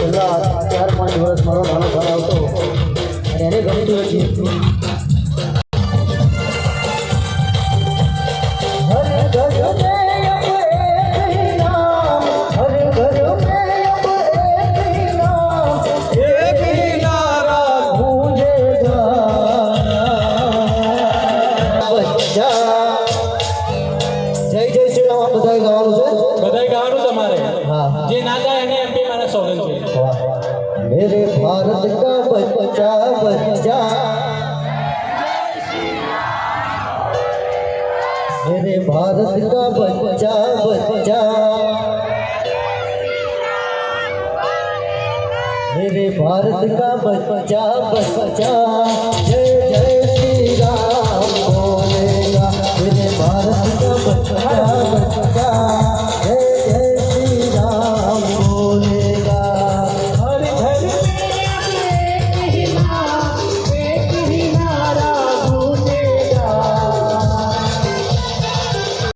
છેલ્લા 4-5 વર્ષ મારો નાનો ભાઈ આવતો અને એને ગમતું નથી. જય જય શ્રી રામ બધાય ગાવાનું છે. બધાય ગાવાનું તમારે. હા જે ના ગાય એને એમ બી મારા સોગન છે. मेरे भारत का बच्चा बच्चा मेरे भारत का बच्चा बच्चा मेरे भारत का बच्चा बच्चा